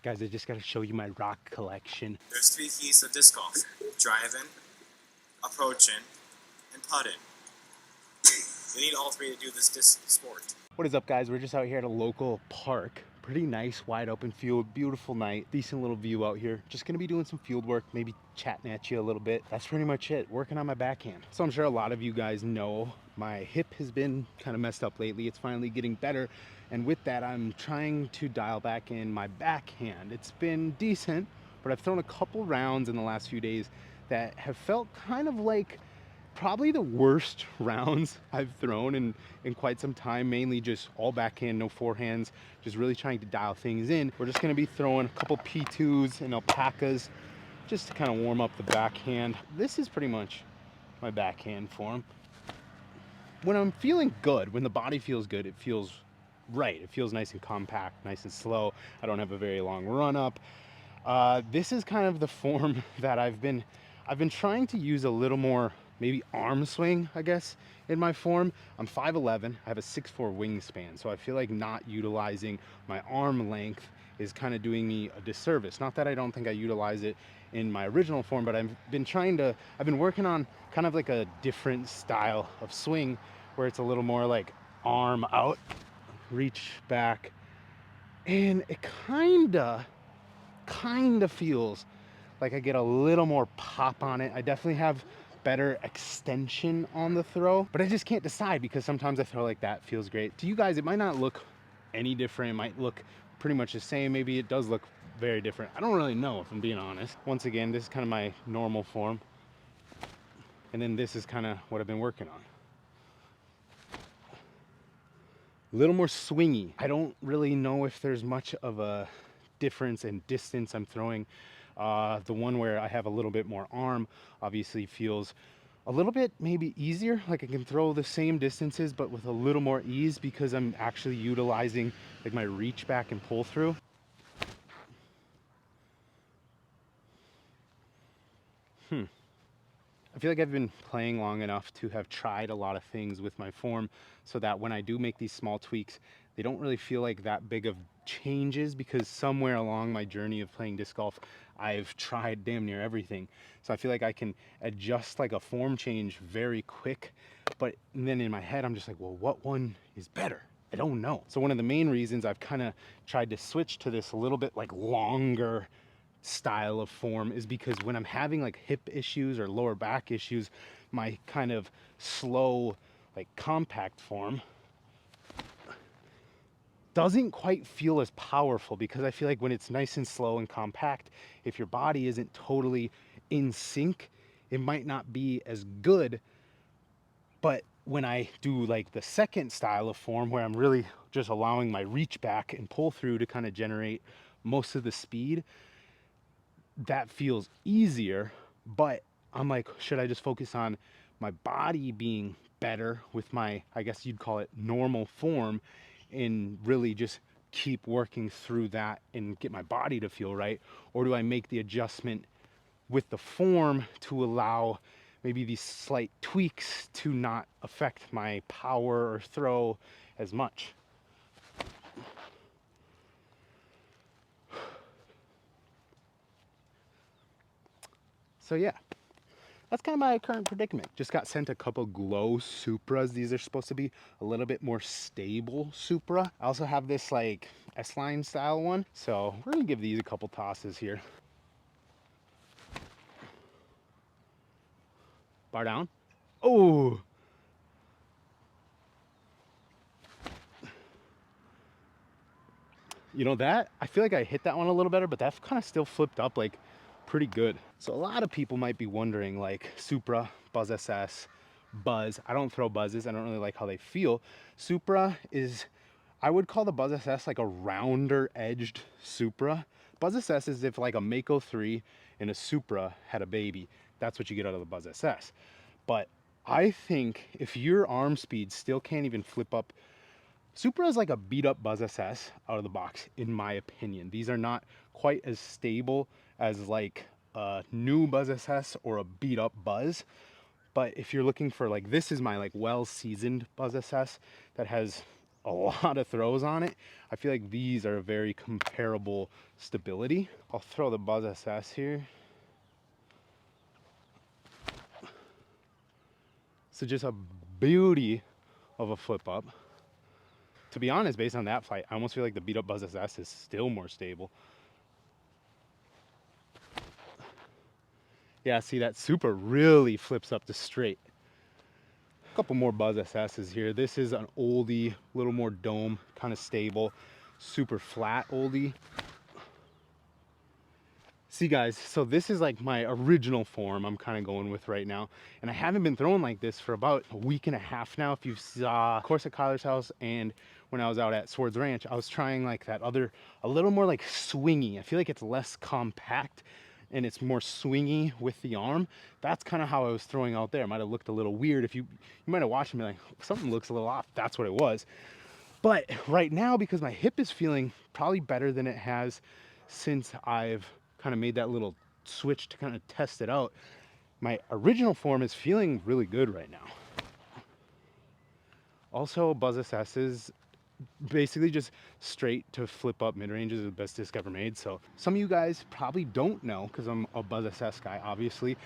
Guys, I just got to show you my rock collection. There's 3 keys to disc golf: driving, approaching, and putting. You need all 3 to do this sport. What is up, guys? We're just out here at a local park. Pretty nice, wide open field, beautiful night, decent little view out here. Just gonna be doing some field work, maybe chatting at you a little bit. That's pretty much it, working on my backhand. So I'm sure a lot of you guys know my hip has been kind of messed up lately. It's finally getting better. And with that, I'm trying to dial back in my backhand. It's been decent, but I've thrown a couple rounds in the last few days that have felt kind of like probably the worst rounds I've thrown in quite some time, mainly just all backhand, no forehands, just really trying to dial things in. We're just gonna be throwing a couple P2s and alpacas just to kind of warm up the backhand. This is pretty much my backhand form. When I'm feeling good, when the body feels good, it feels right. It feels nice and compact, nice and slow. I don't have a very long run up. This is kind of the form that I've been trying to use a little more, maybe arm swing, I guess, in my form. I'm 5'11", I have a 6'4" wingspan, so I feel like not utilizing my arm length is kind of doing me a disservice. Not that I don't think I utilize it in my original form, but I've been working on kind of like a different style of swing where it's a little more like arm out, reach back, and it kind of feels like I get a little more pop on it. I definitely have better extension on the throw, but I just can't decide because sometimes I throw like that, feels great. To you guys, it might not look any different. It might look pretty much the same. Maybe it does look very different. I don't really know, if I'm being honest. Once again, this is kind of my normal form. And then this is kind of what I've been working on. A little more swingy. I don't really know if there's much of a difference in distance I'm throwing. The one where I have a little bit more arm obviously feels a little bit maybe easier, like I can throw the same distances but with a little more ease because I'm actually utilizing like my reach back and pull through. I feel like I've been playing long enough to have tried a lot of things with my form so that when I do make these small tweaks, they don't really feel like that big of changes, because somewhere along my journey of playing disc golf, I've tried damn near everything. So I feel like I can adjust like a form change very quick, but then in my head, I'm just like, well, what one is better? I don't know. So one of the main reasons I've kind of tried to switch to this a little bit like longer style of form is because when I'm having like hip issues or lower back issues, my kind of slow, like compact form doesn't quite feel as powerful, because I feel like when it's nice and slow and compact, if your body isn't totally in sync, it might not be as good. But when I do like the second style of form where I'm really just allowing my reach back and pull through to kind of generate most of the speed, that feels easier. But I'm like, should I just focus on my body being better with my, I guess you'd call it normal form, and really just keep working through that and get my body to feel right? Or do I make the adjustment with the form to allow maybe these slight tweaks to not affect my power or throw as much? So yeah, that's kind of my current predicament. Just got sent a couple Glow Supras. These are supposed to be a little bit more stable Supra. I also have this like S-line style one. So we're gonna give these a couple tosses here. Bar down. Oh, you know that? I feel like I hit that one a little better, but that kind of still flipped up like pretty good. So a lot of people might be wondering, like, Supra, Buzz SS, Buzz. I don't throw buzzes. I don't really like how they feel. Supra is, I would call the Buzz SS like a rounder edged Supra. Buzz SS is if like a Mako 3 and a Supra had a baby. That's what you get out of the Buzz SS. But I think if your arm speed still can't even flip up, Supra is like a beat up Buzz SS out of the box, in my opinion. These are not quite as stable as like a new Buzz SS or a beat up Buzz. But if you're looking for like, this is my like well seasoned Buzz SS that has a lot of throws on it, I feel like these are a very comparable stability. I'll throw the Buzz SS here. So just a beauty of a flip up. To be honest, based on that flight, I almost feel like the beat up Buzz SS is still more stable. Yeah, see, that super really flips up to straight. A couple more Buzz SS's here. This is an oldie, a little more dome, kind of stable, super flat oldie. See guys, so this is like my original form I'm kind of going with right now. And I haven't been throwing like this for about a week and a half now. If you saw, of course, at Kyler's house and when I was out at Swords Ranch, I was trying like that other, a little more like swingy. I feel like it's less compact and it's more swingy with the arm. That's kind of how I was throwing out there. It might have looked a little weird. If you might have watched me like, something looks a little off. That's what it was. But right now, because my hip is feeling probably better than it has since I've kind of made that little switch to kind of test it out, my original form is feeling really good right now. Also, Buzz SS is basically just straight to flip up mid-ranges is the best disc ever made. So some of you guys probably don't know, because I'm a Buzz SS guy, obviously.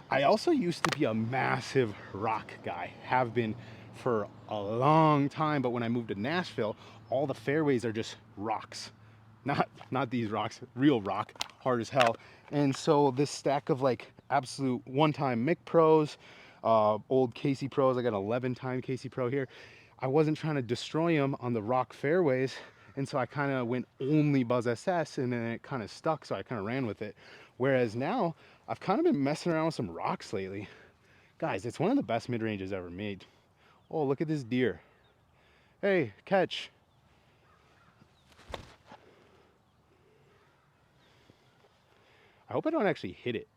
I also used to be a massive rock guy, have been for a long time, but when I moved to Nashville, all the fairways are just rocks. Not these rocks, real rock, hard as hell. And so this stack of like absolute one-time Mick Pros, old Casey Pros, I got an 11-time Casey Pro here. I wasn't trying to destroy them on the rock fairways, and so I kind of went only Buzz SS, and then it kind of stuck, so I kind of ran with it. Whereas now, I've kind of been messing around with some rocks lately. Guys, it's one of the best mid-ranges ever made. Oh, look at this deer. Hey, catch. I hope I don't actually hit it.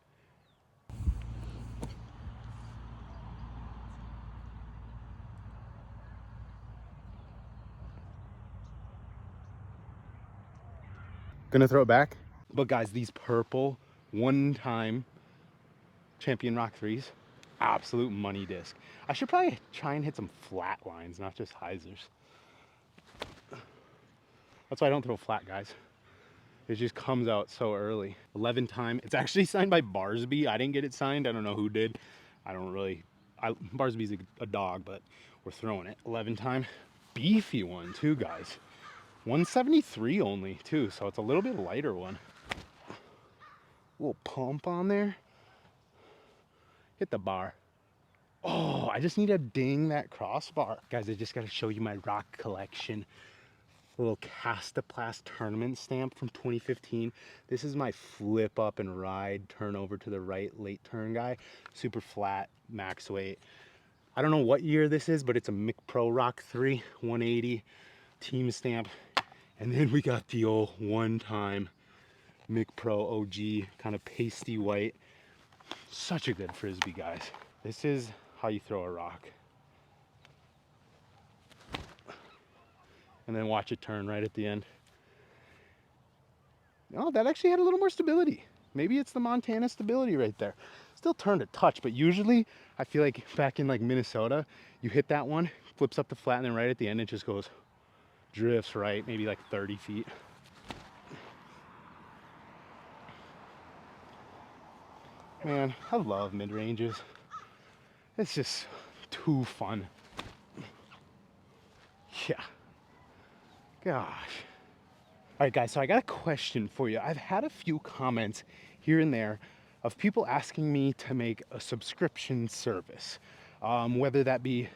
Gonna throw it back. But guys, these purple one-time Champion Rock 3s, absolute money disc. I should probably try and hit some flat lines, not just hyzers. That's why I don't throw flat, guys. It just comes out so early. 11-time. It's actually signed by Barsby. I didn't get it signed. I don't know who did. I don't really. Barsby's a dog, but we're throwing it. 11-time. Beefy one, too, guys. 173 only, too, so it's a little bit lighter one. Little pump on there. Hit the bar. Oh, I just need to ding that crossbar. Guys, I just got to show you my rock collection. A little Castaplast tournament stamp from 2015. This is my flip up and ride, turn over to the right, late turn guy. Super flat, max weight. I don't know what year this is, but it's a Mick Pro Rock 3, 180 team stamp. And then we got the old one-time Mick Pro OG, kind of pasty white. Such a good Frisbee, guys. This is how you throw a rock. And then watch it turn right at the end. Oh, that actually had a little more stability. Maybe it's the Montana stability right there. Still turned a touch, but usually I feel like back in like Minnesota, you hit that one, flips up to flat, and then right at the end it just goes, drifts right, maybe like 30 feet. Man, I love mid-ranges. It's just too fun. Yeah. Gosh. All right, guys, so I got a question for you. I've had a few comments here and there of people asking me to make a subscription service, whether that be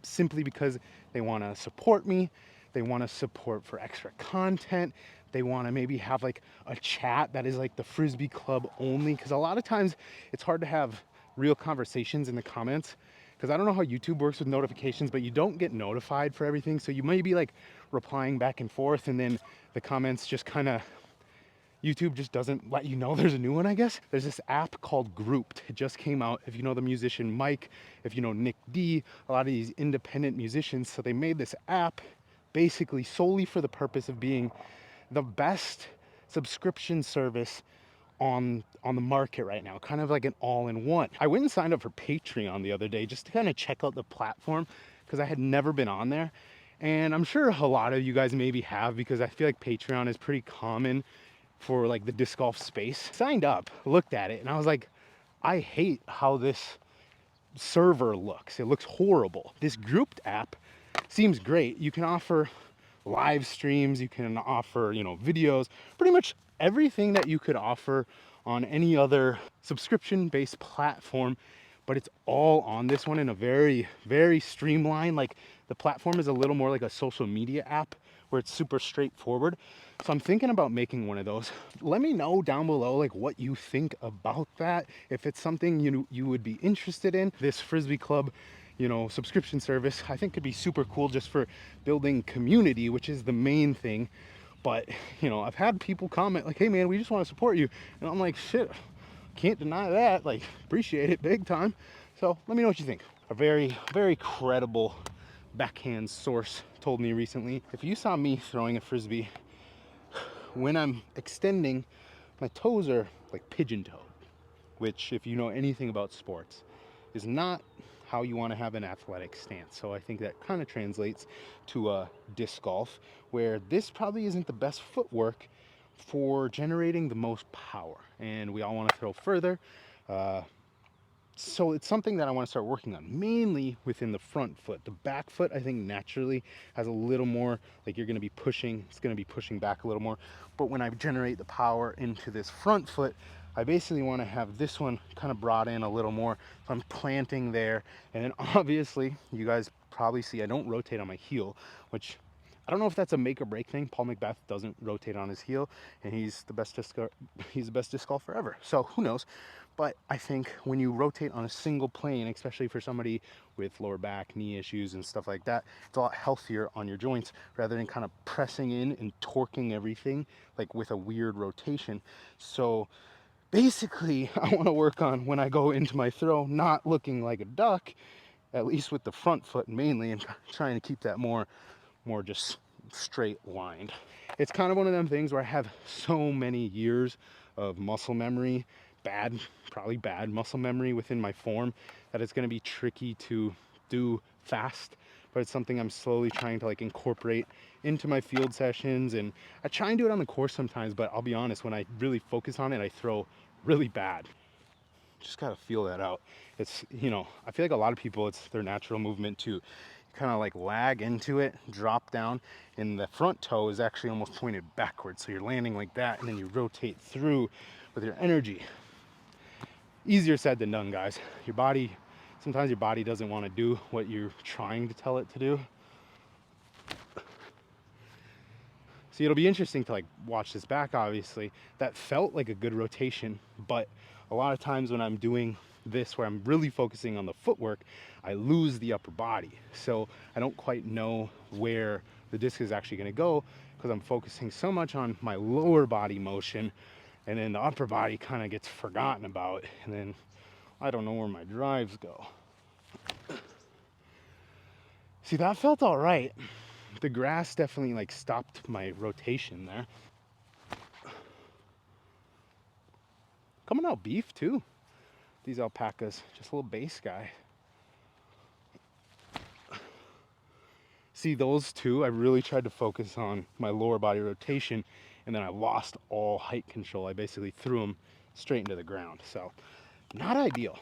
simply because they want to support me, they want to support for extra content, they want to maybe have like a chat that is like the Frisbee Club only, because a lot of times it's hard to have real conversations in the comments, because I don't know how YouTube works with notifications, but you don't get notified for everything. So you may be like replying back and forth, and then the comments just kind of, YouTube just doesn't let you know there's a new one, I guess. There's this app called Grouped. It just came out. If you know the musician Mike, if you know Nick D, a lot of these independent musicians. So they made this app basically solely for the purpose of being the best subscription service on the market right now, kind of like an all-in-one. I went and signed up for Patreon the other day just to kind of check out the platform, because I had never been on there. And I'm sure a lot of you guys maybe have, because I feel like Patreon is pretty common for like the disc golf space. Signed up, looked at it, and I was like, I hate how this server looks. It looks horrible. This grouped app seems great. You can offer live streams, you can offer, you know, videos, pretty much everything that you could offer on any other subscription-based platform, but it's all on this one in a very, very streamlined, like the platform is a little more like a social media app where it's super straightforward. So I'm thinking about making one of those. Let me know down below like what you think about that. If it's something you would be interested in. This Frisbee Club, you know, subscription service, I think could be super cool just for building community, which is the main thing. But, you know, I've had people comment like, hey man, we just want to support you. And I'm like, shit, can't deny that. Like, appreciate it big time. So let me know what you think. A very, very credible backhand source told me recently, if you saw me throwing a Frisbee, when I'm extending, my toes are like pigeon toed, which, if you know anything about sports, is not how you want to have an athletic stance. So I think that kind of translates to disc golf, where this probably isn't the best footwork for generating the most power. And we all want to throw further. So it's something that I want to start working on, mainly within the front foot. The back foot, I think, naturally has a little more, like you're going to be pushing, it's going to be pushing back a little more. But when I generate the power into this front foot, I basically want to have this one kind of brought in a little more. So I'm planting there. And then obviously, you guys probably see I don't rotate on my heel, which I don't know if that's a make or break thing. Paul McBeth doesn't rotate on his heel, and he's the best disc golfer ever. So who knows? But I think when you rotate on a single plane, especially for somebody with lower back, knee issues, and stuff like that, it's a lot healthier on your joints rather than kind of pressing in and torquing everything like with a weird rotation. So basically, I want to work on when I go into my throw, not looking like a duck, at least with the front foot mainly, and trying to keep that more just straight lined. It's kind of one of them things where I have so many years of muscle memory, probably bad muscle memory within my form, that it's going to be tricky to do fast. But it's something I'm slowly trying to like incorporate into my field sessions, and I try and do it on the course sometimes, but I'll be honest, when I really focus on it, I throw really bad. Just gotta feel that out. It's, you know, I feel like a lot of people, it's their natural movement to kind of like lag into it, drop down, and the front toe is actually almost pointed backwards. So you're landing like that, and then you rotate through with your energy. Easier said than done, guys. Your body, sometimes your body doesn't want to do what you're trying to tell it to do. See, it'll be interesting to like watch this back, obviously. That felt like a good rotation, but a lot of times when I'm doing this where I'm really focusing on the footwork, I lose the upper body. So I don't quite know where the disc is actually going to go because I'm focusing so much on my lower body motion, and then the upper body kind of gets forgotten about, and then I don't know where my drives go. See, that felt all right. The grass definitely like stopped my rotation there. Coming out beef too. These alpacas, just a little base guy. See, those two, I really tried to focus on my lower body rotation, and then I lost all height control. I basically threw them straight into the ground. So, not ideal.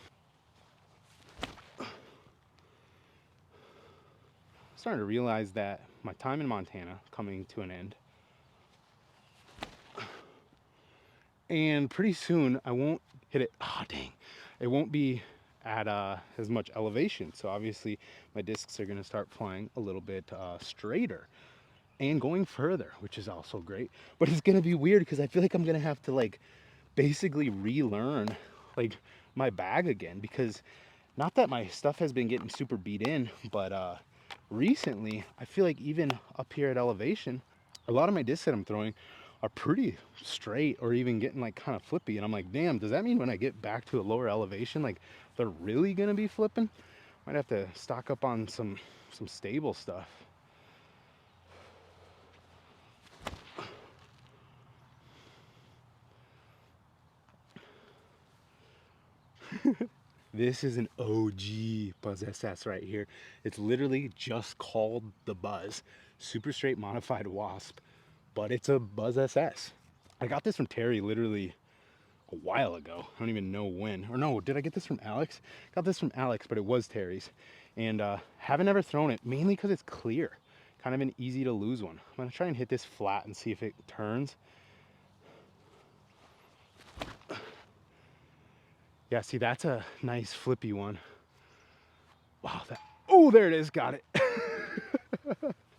Starting to realize that my time in Montana coming to an end. And pretty soon I won't hit it. Oh, dang. It won't be at as much elevation. So obviously my discs are going to start flying a little bit straighter and going further, which is also great. But it's going to be weird because I feel like I'm going to have to like basically relearn like my bag again, because not that my stuff has been getting super beat in, but recently I feel like even up here at elevation, a lot of my discs that I'm throwing are pretty straight or even getting like kind of flippy, and I'm like, damn, does that mean when I get back to a lower elevation like they're really gonna be flipping? Might have to stock up on some stable stuff. This is an OG Buzz SS right here. It's literally just called the Buzz. Super straight modified wasp, but it's a Buzz SS. I got this from Terry literally a while ago. I don't even know when. Or no, did I get this from Alex? Got this from Alex, but it was Terry's. And haven't ever thrown it, mainly because it's clear. Kind of an easy to lose one. I'm gonna try and hit this flat and see if it turns. Yeah, see, that's a nice flippy one. Wow, that, oh, there it is, got it.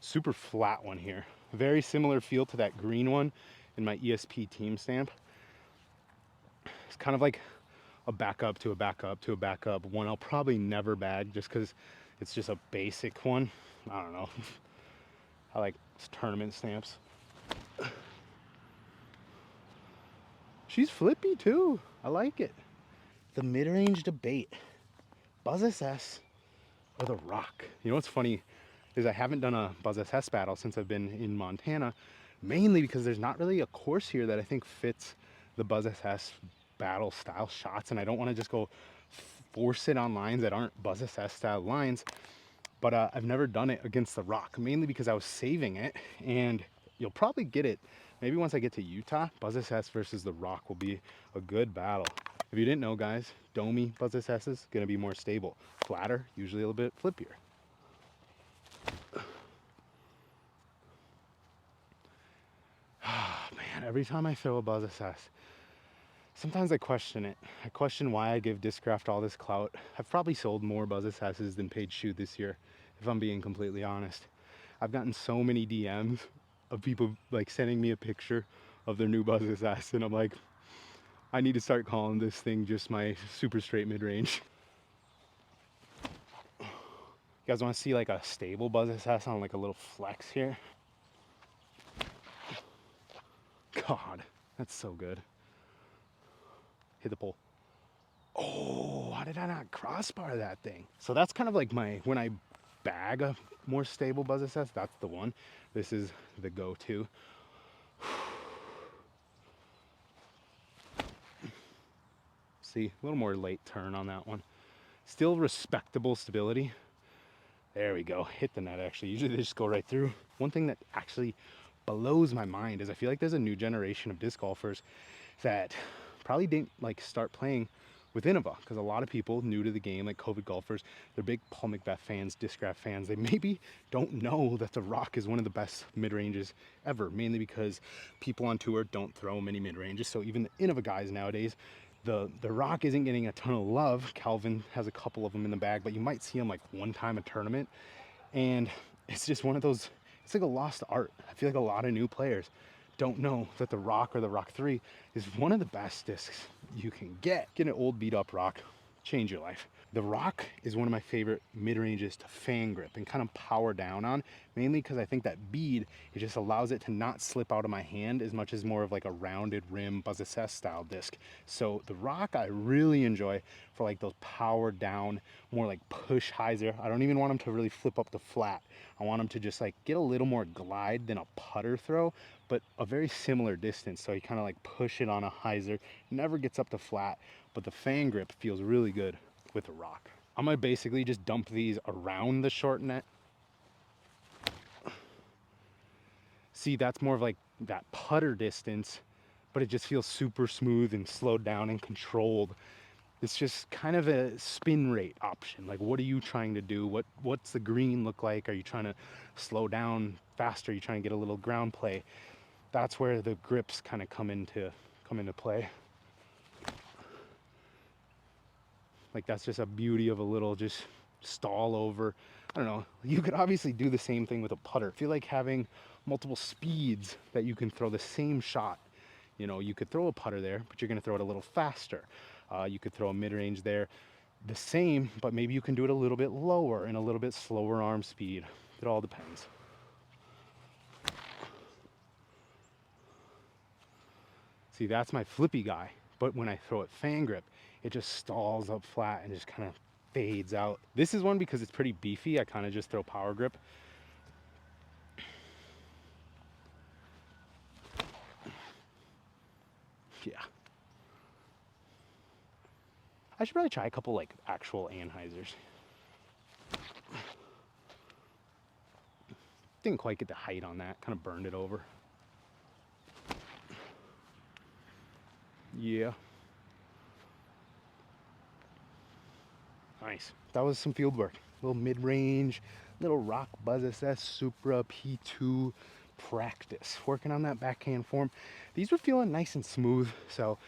Super flat one here. Very similar feel to that green one in my ESP team stamp. It's kind of like a backup to a backup to a backup. One I'll probably never bag just because it's just a basic one. I don't know. I like tournament stamps. She's flippy too. I like it. The mid-range debate. Buzz SS or the Rock. You know what's funny is I haven't done a Buzz SS battle since I've been in Montana, mainly because there's not really a course here that I think fits the Buzz SS battle style shots, and I don't want to just go force it on lines that aren't Buzz SS style lines. But I've never done it against the Rock, mainly because I was saving it, and you'll probably get it maybe once I get to Utah. Buzz SS versus the Rock will be a good battle. If you didn't know, guys, domey Buzz SS is going to be more stable. Flatter, usually a little bit flippier. Oh, man, every time I throw a Buzz SS, sometimes I question it. I question why I give Discraft all this clout. I've probably sold more Buzz SS's than paid shoot this year, if I'm being completely honest. I've gotten so many DMs of people like sending me a picture of their new Buzz SS, and I'm like, I need to start calling this thing just my super straight mid-range. You guys want to see like a stable Buzz SS on like a little flex here? God, that's so good. Hit the pole. Oh, how did I not crossbar that thing? So that's kind of like my, when I bag a more stable Buzz SS, that's the one. This is the go-to. See, a little more late turn on that one. Still respectable stability. There we go. Hit the net, actually. Usually they just go right through. One thing that actually blows my mind is I feel like there's a new generation of disc golfers that probably didn't like start playing with Innova, because a lot of people new to the game, like COVID golfers, they're big Paul McBeth fans, Discraft fans. They maybe don't know that the Rock is one of the best mid-ranges ever, mainly because people on tour don't throw many mid-ranges. So even the Innova guys nowadays, the Rock isn't getting a ton of love. Calvin has a couple of them in the bag, but you might see him like one time a tournament. And it's just one of those, it's like a lost art. I feel like a lot of new players don't know that the Rock or the Rock 3 is one of the best discs you can get. Get an old beat up Rock, change your life. The Rock is one of my favorite mid-ranges to fan grip and kind of power down on, mainly because I think that bead, it just allows it to not slip out of my hand as much as more of like a rounded rim Buzz SS style disc. So the Rock I really enjoy for like those power down, more like push hyzer. I don't even want them to really flip up the flat. I want them to just like get a little more glide than a putter throw, but a very similar distance. So you kind of like push it on a hyzer, never gets up the flat, but the fan grip feels really good with a Rock. I'm gonna basically just dump these around the short net. See, that's more of like that putter distance, but it just feels super smooth and slowed down and controlled. It's just kind of a spin rate option. Like, what are you trying to do? What's the green look like? Are you trying to slow down faster? Are you trying to get a little ground play? That's where the grips kind of come into play. Like, that's just a beauty of a little just stall over. I don't know. You could obviously do the same thing with a putter. I feel like having multiple speeds that you can throw the same shot. You know, you could throw a putter there, but you're going to throw it a little faster. You could throw a mid-range there the same, but maybe you can do it a little bit lower and a little bit slower arm speed. It all depends. See, that's my flippy guy, but when I throw it fan grip, it just stalls up flat and just kind of fades out. This is one because it's pretty beefy. I kind of just throw power grip. Yeah. I should probably try a couple like actual anhyders. Didn't quite get the height on that, kind of burned it over. Yeah. Nice. That was some field work. Little mid-range, little rock buzz SS Supra P2 practice. Working on that backhand form. These were feeling nice and smooth, so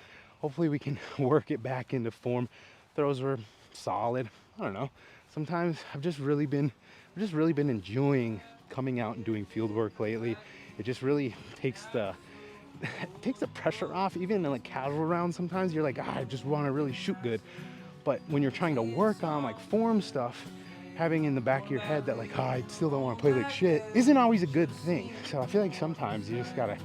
hopefully we can work it back into form. Throws were solid. I don't know. Sometimes I've just really been enjoying coming out and doing field work lately. It just really takes the pressure off. Even in like casual rounds, sometimes you're like, I just want to really shoot good. But when you're trying to work on like form stuff, having in the back of your head that like, I still don't want to play like shit, isn't always a good thing. So I feel like sometimes you just gotta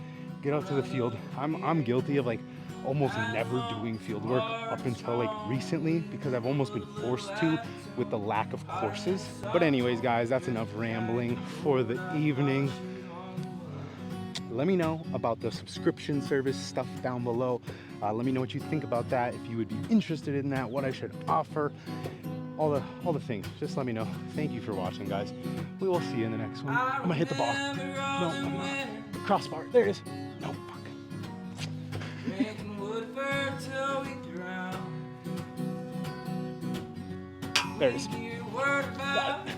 get out to the field. I'm guilty of like almost never doing field work up until like recently, because I've almost been forced to with the lack of courses. But anyways, guys, that's enough rambling for the evening. Let me know about the subscription service stuff down below. Let me know what you think about that, if you would be interested in that, what I should offer, all the things. Just let me know. Thank you for watching, guys. We will see you in the next one. I'm gonna hit the ball. No, I'm not. Crossbar. There it is. No, fuck. There it is. Got it.